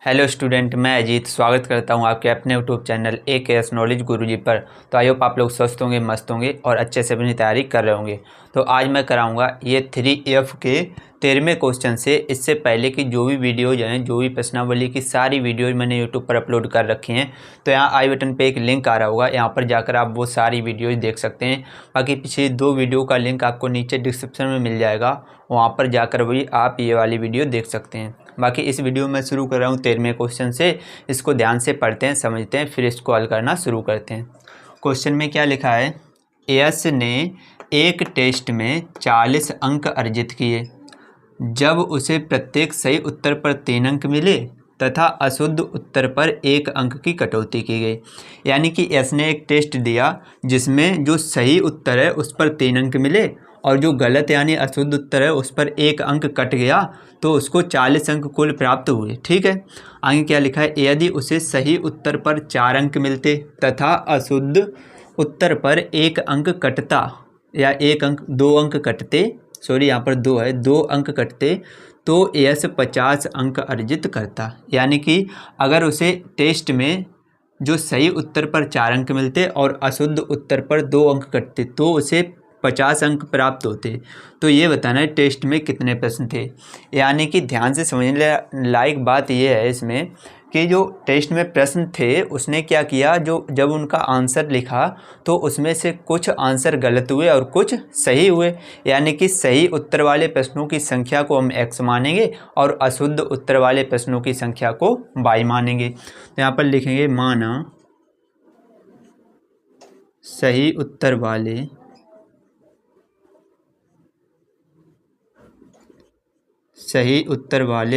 Hello student, मैं अजीत स्वागत करता हूं आपके अपने यूट्यूब चैनल AKS नॉलेज गुरुजी पर। तो आई होप आप लोग स्वस्थ होंगे, मस्त होंगे और अच्छे से अपनी तैयारी कर रहे होंगे। तो आज मैं कराऊंगा ये 3F के 13वें क्वेश्चन से। इससे पहले की जो भी वीडियोज हैं, जो भी प्रश्नावली की सारी वीडियोज मैंने यूट्यूब पर अपलोड कर रखी हैं। तो यहाँ आई बटन पर एक लिंक आ रहा होगा, यहाँ पर जाकर आप वो सारी वीडियोज देख सकते हैं। बाकी पिछली 2 वीडियो का लिंक आपको नीचे डिस्क्रिप्शन में मिल जाएगा, वहाँ पर जाकर भी आप ये वाली वीडियो देख सकते हैं। बाकी इस वीडियो में शुरू कर रहा हूँ 13वें क्वेश्चन से। इसको ध्यान से पढ़ते हैं, समझते हैं, फिर इसको हल करना शुरू करते हैं। क्वेश्चन में क्या लिखा है? यश ने एक टेस्ट में 40 अंक अर्जित किए। जब उसे प्रत्येक सही उत्तर पर 3 अंक मिले तथा अशुद्ध उत्तर पर 1 अंक की कटौती की गई। यानी कि यश ने एक टेस्ट दिया जिसमें जो सही उत्तर है उस पर 3 अंक मिले और जो गलत यानी अशुद्ध उत्तर है उस पर 1 अंक कट गया, तो उसको 40 अंक कुल प्राप्त हुए। ठीक है, आगे क्या लिखा है? यदि उसे सही उत्तर पर 4 अंक मिलते तथा अशुद्ध उत्तर पर 1 अंक कटता, या 1 अंक 2 अंक कटते, सॉरी यहाँ पर 2 है, 2 अंक कटते, तो यश 50 अंक अर्जित करता। यानी कि अगर उसे टेस्ट में जो सही उत्तर पर 4 अंक मिलते और अशुद्ध उत्तर पर 2 अंक कटते तो उसे 50 अंक प्राप्त होते। तो ये बताना है टेस्ट में कितने प्रश्न थे। यानी कि ध्यान से समझने लायक बात ये है इसमें कि जो टेस्ट में प्रश्न थे उसने क्या किया, जो जब उनका आंसर लिखा तो उसमें से कुछ आंसर गलत हुए और कुछ सही हुए। यानी कि सही उत्तर वाले प्रश्नों की संख्या को हम x मानेंगे और अशुद्ध उत्तर वाले प्रश्नों की संख्या को y मानेंगे। तो यहाँ पर लिखेंगे माना सही उत्तर वाले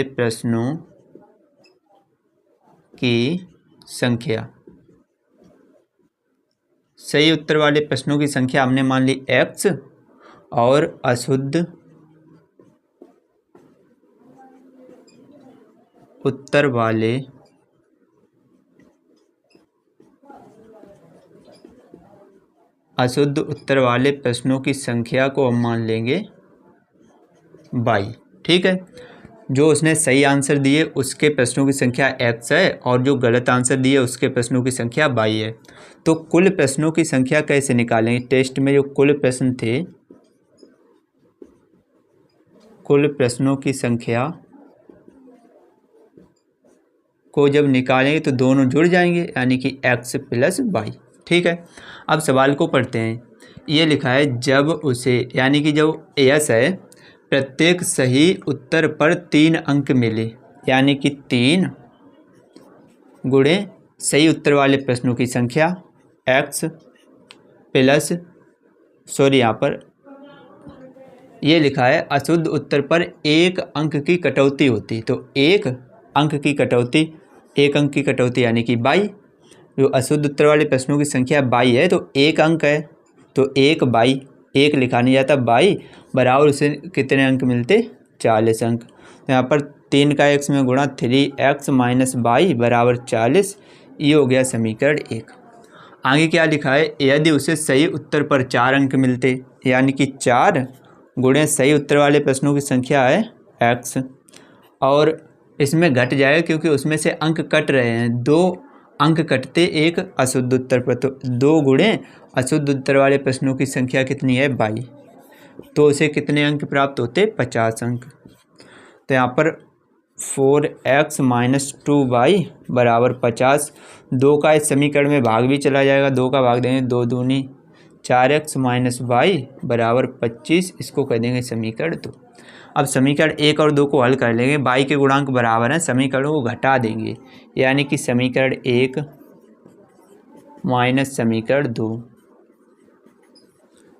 प्रश्नों की संख्या। सही उत्तर वाले प्रश्नों की संख्या हमने मान ली x और अशुद्ध उत्तर वाले प्रश्नों की संख्या को हम मान लेंगे y। ठीक है, जो उसने सही आंसर दिए उसके प्रश्नों की संख्या x है और जो गलत आंसर दिए उसके प्रश्नों की संख्या y है। तो कुल प्रश्नों की संख्या कैसे निकालेंगे? टेस्ट में जो कुल प्रश्न थे, कुल प्रश्नों की संख्या को जब निकालेंगे तो दोनों जुड़ जाएंगे, यानी कि x प्लस y। ठीक है, अब सवाल को पढ़ते हैं। ये लिखा है जब उसे, यानी कि जब यश है, प्रत्येक सही उत्तर पर 3 अंक मिले, यानी कि 3 गुणे सही उत्तर वाले प्रश्नों की संख्या x प्लस, सॉरी यहाँ पर ये लिखा है अशुद्ध उत्तर पर 1 अंक की कटौती होती। तो 1 अंक की कटौती, 1 अंक की कटौती यानी कि y। जो अशुद्ध उत्तर वाले प्रश्नों की संख्या y है तो 1 अंक है, तो 1 y, 1 लिखा नहीं जाता, y बराबर उसे कितने अंक मिलते? 40 अंक। तो यहाँ पर 3 का x में गुणा 3x माइनस y बराबर 40। ये हो गया समीकरण 1। आगे क्या लिखा है? यदि उसे सही उत्तर पर 4 अंक मिलते, यानी कि 4 गुणे सही उत्तर वाले प्रश्नों की संख्या है x, और इसमें घट जाएगा क्योंकि उसमें से अंक कट रहे हैं, 2 अंक कटते 1 अशुद्ध उत्तर पर, तो 2 गुणे अशुद्ध उत्तर वाले प्रश्नों की संख्या कितनी है? y। तो उसे कितने अंक प्राप्त होते? 50 अंक। तो यहाँ पर 4x माइनस 2y बराबर 50। 2 का इस समीकरण में भाग भी चला जाएगा, 2 का भाग देंगे 2 दूनी 4x माइनस y बराबर 25। इसको कह देंगे समीकरण 2। अब समीकरण 1 और 2 को हल कर लेंगे। y के गुणांक बराबर हैं, समीकरणों को घटा देंगे, यानी कि समीकरण 1 माइनस समीकरण 2।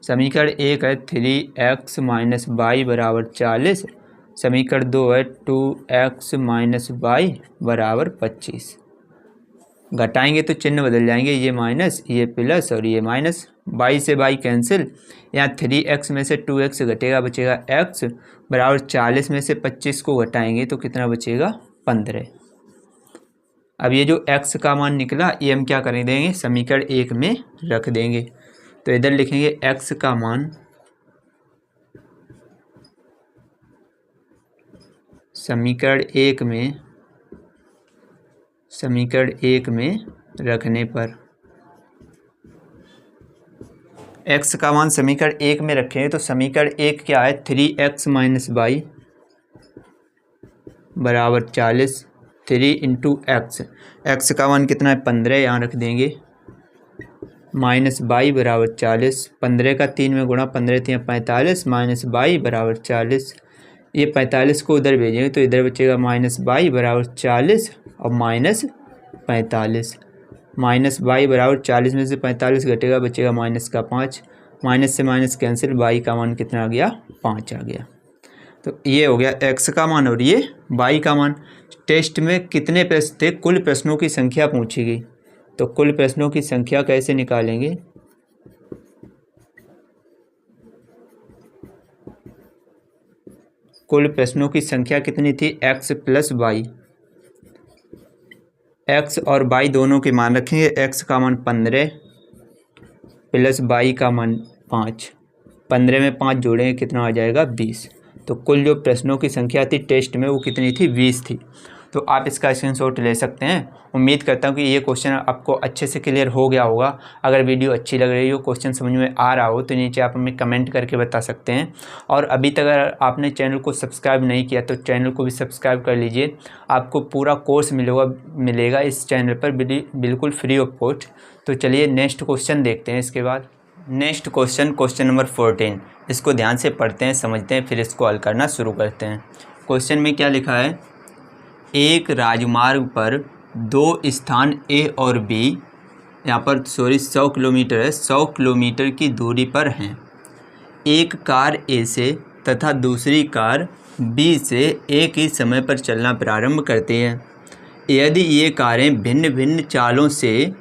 समीकरण 1 है 3x माइनस y बराबर 40। समीकरण 2 है 2x माइनस y बराबर 25। घटाएंगे तो चिन्ह बदल जाएंगे, ये माइनस ये प्लस और ये माइनस, y से y कैंसिल। यहाँ 3x में से 2x घटेगा, बचेगा x बराबर 40 में से 25 को घटाएंगे तो कितना बचेगा? 15। अब ये जो x का मान निकला ये हम क्या कर देंगे? समीकरण 1 में रख देंगे। तो इधर लिखेंगे x का मान समीकरण 1 में समीकरण 1 में रखने पर x का मान समीकरण 1 में रखें तो समीकरण 1 क्या है, 3x माइनस वाई बराबर 40। 3 इंटू एक्स का मान कितना है 15, यहाँ रख देंगे, माइनस वाई बराबर 40। 15 का 3 में गुणा, 15 3 45 माइनस वाई बराबर 40। ये 45 को उधर भेजेंगे तो इधर बचेगा माइनस वाई बराबर 40 और माइनस 45। माइनस वाई बराबर 40 में से 45 घटेगा, बचेगा माइनस का 5। माइनस से माइनस कैंसिल, वाई का मान कितना आ गया 5 आ गया। तो ये हो गया एक्स का मान और ये वाई का मान। टेस्ट में कितने प्रश्न थे, कुल प्रश्नों की संख्या पूछी गई। तो कुल प्रश्नों की संख्या कैसे निकालेंगे, कुल प्रश्नों की संख्या कितनी थी, x प्लस वाई। एक्स और वाई दोनों के मान रखेंगे। एक्स का मान 15 प्लस वाई का मान 5। 15 में 5 जोड़ेंगे कितना आ जाएगा 20। तो कुल जो प्रश्नों की संख्या थी टेस्ट में वो कितनी थी, 20 थी। तो आप इसका स्क्रीनशॉट ले सकते हैं। उम्मीद करता हूँ कि ये क्वेश्चन आपको अच्छे से क्लियर हो गया होगा। अगर वीडियो अच्छी लग रही हो, क्वेश्चन समझ में आ रहा हो तो नीचे आप हमें कमेंट करके बता सकते हैं। और अभी तक अगर आपने चैनल को सब्सक्राइब नहीं किया तो चैनल को भी सब्सक्राइब कर लीजिए। आपको पूरा कोर्स मिलेगा इस चैनल पर बिल्कुल फ्री ऑफ कॉस्ट। तो चलिए नेक्स्ट क्वेश्चन देखते हैं। इसके बाद नेक्स्ट क्वेश्चन नंबर 14, इसको ध्यान से पढ़ते हैं, समझते हैं, फिर इसको हल करना शुरू करते हैं। क्वेश्चन में क्या लिखा है, एक राजमार्ग पर 2 स्थान ए और बी, यहाँ पर 100 किलोमीटर है, 100 किलोमीटर की दूरी पर हैं। एक कार ए से तथा दूसरी कार बी से एक ही समय पर चलना प्रारंभ करती हैं। यदि ये कारें भिन्न भिन्न चालों से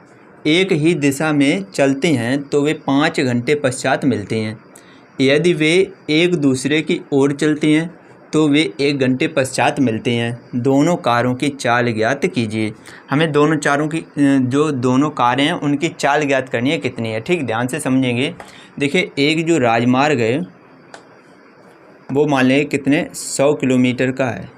एक ही दिशा में चलती हैं तो वे 5 घंटे पश्चात मिलती हैं। यदि वे एक दूसरे की ओर चलती हैं तो वे 1 घंटे पश्चात मिलते हैं। दोनों कारों की चाल ज्ञात कीजिए। हमें दोनों जो दोनों कारें हैं उनकी चाल ज्ञात करनी है, कितनी है। ठीक, ध्यान से समझेंगे। देखिए, एक जो राजमार्ग है वो मान लेंगे कितने 100 किलोमीटर का है।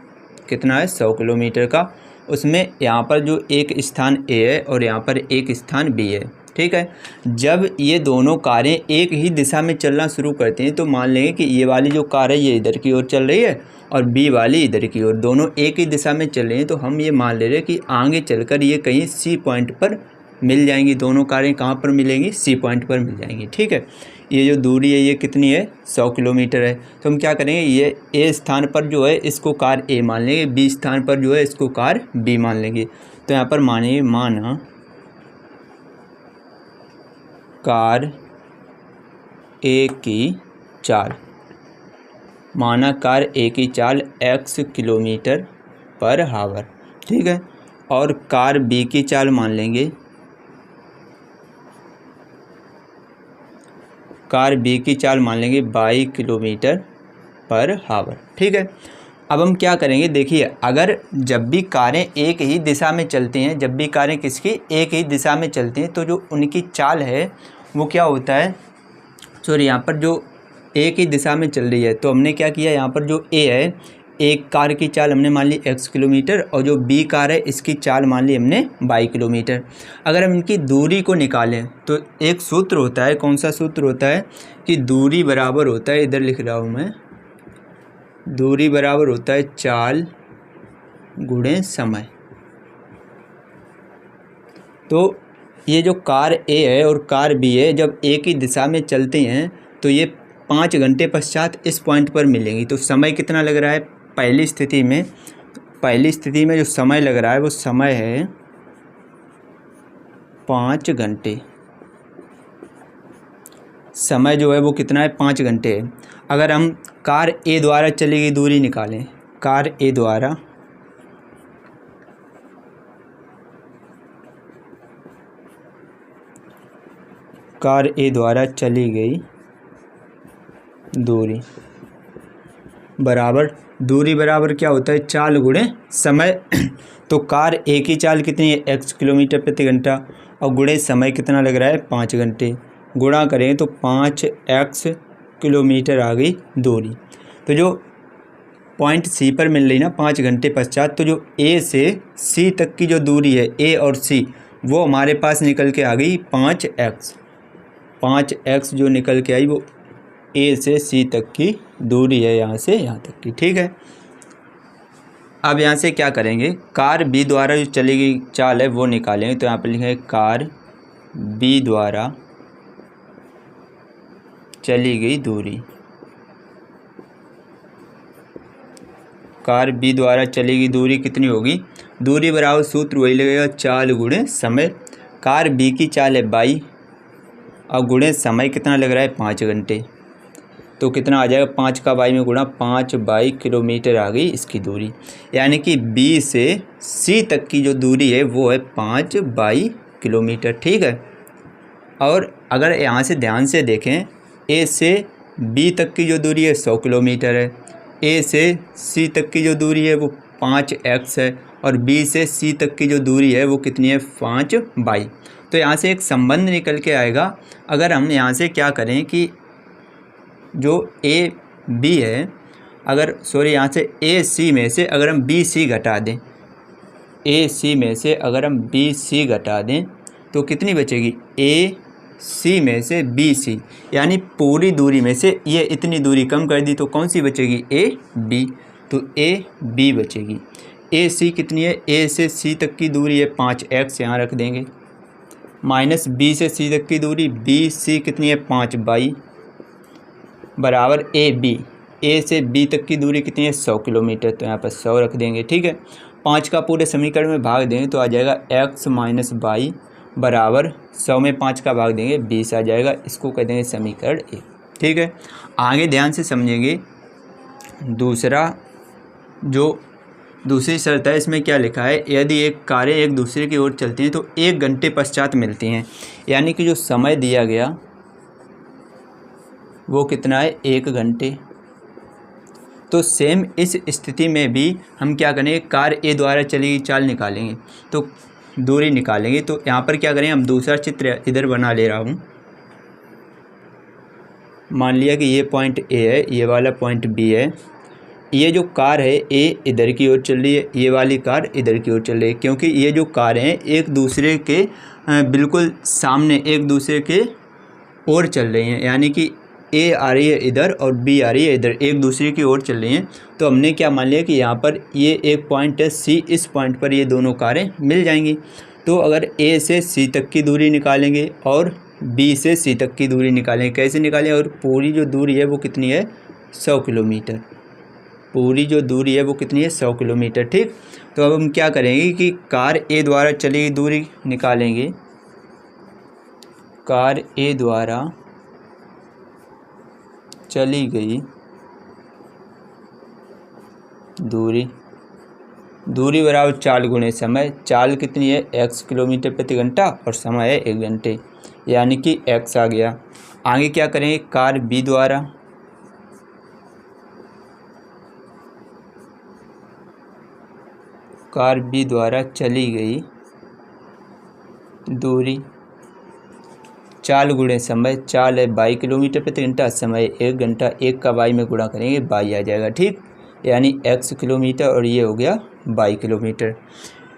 कितना है, 100 किलोमीटर का। उसमें यहाँ पर जो एक स्थान ए है और यहाँ पर एक स्थान बी है। ठीक है, जब ये दोनों कारें एक ही दिशा में चलना शुरू करती हैं तो मान लेंगे कि ये वाली जो कार है ये इधर की ओर चल रही है और बी वाली इधर की ओर, दोनों एक ही दिशा में चल रही हैं। तो हम ये मान ले रहे हैं कि आगे चलकर ये कहीं सी पॉइंट पर मिल जाएंगी। दोनों कारें कहाँ पर मिलेंगी, सी पॉइंट पर मिल जाएंगी। ठीक है, ये जो दूरी है ये कितनी है, 100 किलोमीटर है। तो हम क्या करेंगे, ये ए स्थान पर जो है इसको कार ए मान लेंगे, बी स्थान पर जो है इसको कार बी मान लेंगे। तो यहाँ पर मानेंगे, माना कार ए की चाल, माना कार ए की चाल x किलोमीटर पर हावर। ठीक है, और कार बी की चाल मान लेंगे, कार बी की चाल मान लेंगे 22 किलोमीटर पर हावर। ठीक है, अब हम क्या करेंगे, देखिए, अगर जब भी कारें एक ही दिशा में चलती हैं, जब भी कारें किसकी एक ही दिशा में चलती हैं तो जो उनकी चाल है वो क्या होता है, सॉरी, यहाँ पर जो एक ही दिशा में चल रही है तो हमने क्या किया, यहाँ पर जो ए है, एक कार की चाल हमने मान ली x किलोमीटर और जो बी कार है इसकी चाल मान ली हमने 22 किलोमीटर। अगर हम इनकी दूरी को निकालें तो एक सूत्र होता है, कौन सा सूत्र होता है कि दूरी बराबर होता है, इधर लिख रहा हूँ मैं, दूरी बराबर होता है चाल गुणे समय। तो ये जो कार ए है और कार बी है जब एक ही दिशा में चलती हैं तो ये 5 घंटे पश्चात इस पॉइंट पर मिलेंगी। तो समय कितना लग रहा है, पहली स्थिति में जो समय लग रहा है वो समय है 5 घंटे। समय जो है वो कितना है, 5 घंटे है। अगर हम कार ए द्वारा चली गई दूरी निकालें, कार ए द्वारा चली गई दूरी बराबर क्या होता है, चाल गुणे समय। तो कार ए की चाल कितनी है, x किलोमीटर प्रति घंटा, और गुणे समय कितना लग रहा है, 5 घंटे। गुणा करें तो 5x किलोमीटर आ गई दूरी। तो जो पॉइंट सी पर मिल रही ना 5 घंटे पश्चात, तो जो ए से सी तक की जो दूरी है ए और सी वो हमारे पास निकल के आ गई 5x। 5x जो निकल के आई वो ए से सी तक की दूरी है, यहाँ से यहाँ तक की। ठीक है, अब यहाँ से क्या करेंगे, कार बी द्वारा जो चली गई चाल है वो निकालेंगे। तो यहाँ पर लिखेंगे कार बी द्वारा चली गई दूरी। कार बी द्वारा चली गई दूरी कितनी होगी, दूरी बराबर सूत्र वही लगेगा, चाल गुणे समय। कार बी की चाल है 22 और गुणे समय कितना लग रहा है 5 घंटे, तो कितना आ जाएगा 5 का 22 में गुणा 5/22 किलोमीटर आ गई इसकी दूरी। यानी कि बी से सी तक की जो दूरी है वो है 5/22 किलोमीटर। ठीक है, और अगर यहाँ से ध्यान से देखें, ए से बी तक की जो दूरी है 100 किलोमीटर है, ए से सी तक की जो दूरी है वो 5x है, और बी से सी तक की जो दूरी है वो कितनी है 5/22। तो यहाँ से एक संबंध निकल के आएगा। अगर हम यहाँ से क्या करें कि जो ए बी है, अगर यहाँ से ए सी में से अगर हम बी सी घटा दें, ए सी में से अगर हम बी सी घटा दें तो कितनी बचेगी, ए सी में से बी सी, यानी पूरी दूरी में से ये इतनी दूरी कम कर दी तो कौन सी बचेगी, ए बी। तो ए बी बचेगी। ए सी कितनी है, ए से सी तक की दूरी है 5x, यहाँ रख देंगे, माइनस बी से सी तक की दूरी बी सी कितनी है 5/22 बराबर ए बी। ए से बी तक की दूरी कितनी है 100 किलोमीटर, तो यहाँ पर 100 रख देंगे। ठीक है, 5 का पूरे समीकरण में भाग देंगे तो आ जाएगा x - 22 बराबर 100 में 5 का भाग देंगे 20 आ जाएगा। इसको कह देंगे समीकरण 1। ठीक है, आगे ध्यान से समझेंगे। दूसरी शर्त है, इसमें क्या लिखा है, यदि एक कारें एक दूसरे की ओर चलती हैं तो 1 घंटे पश्चात मिलती हैं। यानी कि जो समय दिया गया वो कितना है, 1 घंटे। तो सेम इस स्थिति में भी हम क्या करेंगे, कार ए द्वारा चली गई चाल निकालेंगे, तो दूरी निकालेंगे। तो यहाँ पर क्या करें, हम दूसरा चित्र इधर बना ले रहा हूँ। मान लिया कि ये पॉइंट ए है, ये वाला पॉइंट बी है। ये जो कार है ए इधर की ओर चल रही है, ये वाली कार इधर की ओर चल रही है, क्योंकि ये जो कार हैं एक दूसरे के बिल्कुल सामने एक दूसरे के ओर चल रही हैं। यानी कि ए आ रही है इधर और बी आ रही है इधर, एक दूसरे की ओर चल रही हैं। तो हमने क्या मान लिया कि यहाँ पर ये एक पॉइंट है सी, इस पॉइंट पर ये दोनों कारें मिल जाएंगी। तो अगर ए से सी तक की दूरी निकालेंगे और बी से सी तक की दूरी निकालेंगे, कैसे निकालें, और पूरी जो दूरी है वो कितनी है 100 किलोमीटर। पूरी जो दूरी है वो कितनी है 100 किलोमीटर। ठीक, तो अब हम क्या करेंगे कि कार ए द्वारा चली गई दूरी निकालेंगे। कार ए द्वारा चली गई दूरी बराबर चाल गुणे समय। चाल कितनी है, x किलोमीटर प्रति घंटा और समय है 1 घंटे, यानी कि x आ गया। आगे क्या करेंगे, कार बी द्वारा चली गई दूरी, चाल गुणे समय। चाल है 22 किलोमीटर प्रति घंटा, समय 1 घंटा, 1 का 22 में गुणा करेंगे 22 आ जाएगा। ठीक, यानी x किलोमीटर और ये हो गया 22 किलोमीटर।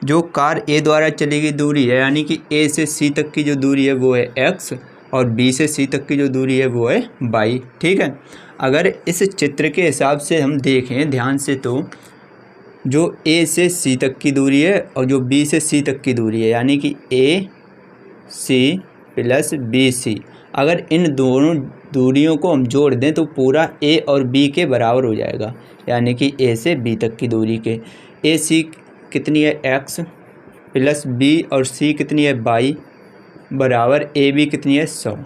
जो कार ए द्वारा चली गई दूरी है, यानी कि ए से सी तक की जो दूरी है वो है x और बी से सी तक की जो दूरी है वो है 22। ठीक है, अगर इस चित्र के हिसाब से हम देखें ध्यान से, तो जो ए से सी तक की दूरी है और जो बी से सी तक की दूरी है, यानी कि ए सी प्लस बी सी, अगर इन दोनों दूरियों को हम जोड़ दें तो पूरा ए और बी के बराबर हो जाएगा। यानी कि ए से बी तक की दूरी के, ए सी कितनी है x प्लस बी और सी कितनी है 22 बराबर ए बी कितनी है 100।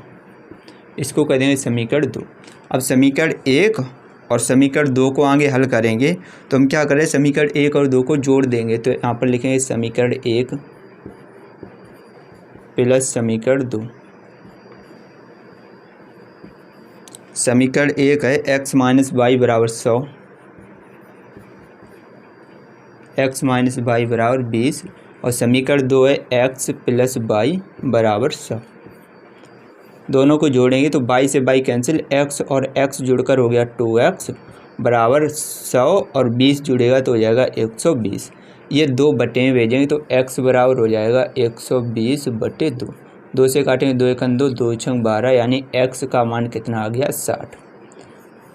इसको कह देंगे समीकरण 2। अब समीकरण 1 और समीकरण 2 को आगे हल करेंगे तो हम क्या करें, समीकरण 1 और 2 को जोड़ देंगे। तो यहाँ पर लिखेंगे समीकरण 1 प्लस समीकरण 2। समीकरण 1 है x - y बराबर 100, x - y बराबर 20, और समीकरण 2 है x प्लस y बराबर 100। दोनों को जोड़ेंगे तो y से y कैंसिल, x और x जुड़कर हो गया 2x बराबर 100 और 20 जुड़ेगा तो हो जाएगा 120। ये 2 बटे में भेजेंगे तो x बराबर हो जाएगा 120/2। 2 से काटेंगे 2 एकम 2, 2 छंग 12, यानी x का मान कितना आ गया 60।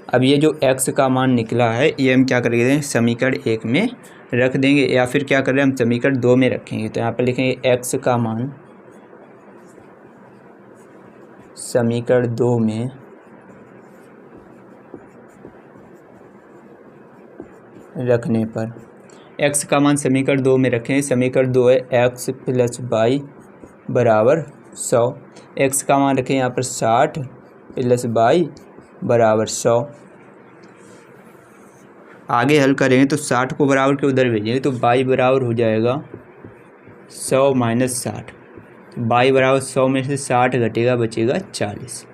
अब ये जो x का मान निकला है ये हम क्या करेंगे समीकरण 1 में रख देंगे, या फिर क्या करें हम समीकरण 2 में रखेंगे। तो यहाँ पर लिखेंगे x का मान समीकरण 2 में रखने पर, x का मान समीकरण 2 में रखें। समीकरण 2 है x + y बराबर 100। x का मान रखें यहाँ पर 60 + y बराबर 100। आगे हल करेंगे तो 60 को बराबर के उधर भेजेंगे तो y बराबर हो जाएगा 100 - 60। y बराबर 100 में से 60 घटेगा, बचेगा 40।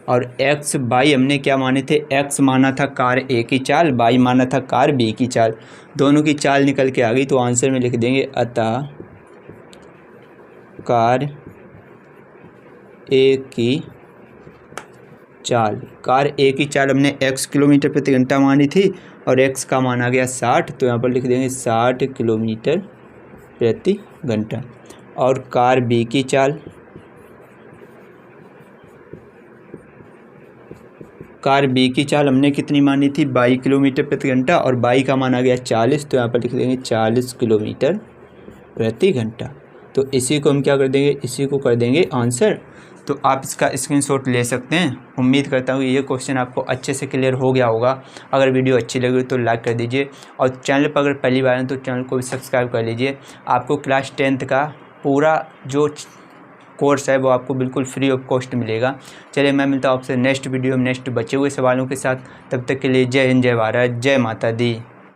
और x y हमने क्या माने थे, x माना था कार ए की चाल, y माना था कार बी की चाल। दोनों की चाल निकल के आ गई तो आंसर में लिख देंगे अतः कार ए की चाल। कार ए की चाल हमने x किलोमीटर प्रति घंटा मानी थी और x का मान आ गया 60, तो यहाँ पर लिख देंगे 60 किलोमीटर प्रति घंटा। और कार बी की चाल, कार बी की चाल हमने कितनी मानी थी 22 किलोमीटर प्रति घंटा और y का मान आ गया 40, तो यहाँ पर लिख देंगे 40 किलोमीटर प्रति घंटा। तो इसी को हम क्या कर देंगे, इसी को कर देंगे आंसर। तो आप इसका स्क्रीनशॉट ले सकते हैं। उम्मीद करता हूँ ये क्वेश्चन आपको अच्छे से क्लियर हो गया होगा। अगर वीडियो अच्छी लगी तो लाइक कर दीजिए और चैनल पर अगर पहली बार हैं तो चैनल को भी सब्सक्राइब कर लीजिए। आपको क्लास 10th का पूरा जो कोर्स है वो आपको बिल्कुल फ्री ऑफ कॉस्ट मिलेगा। चलिए मैं मिलता हूँ आपसे नेक्स्ट वीडियो में नेक्स्ट बचे हुए सवालों के साथ। तब तक के लिए जय हिंद, जय भारत, जय माता दी।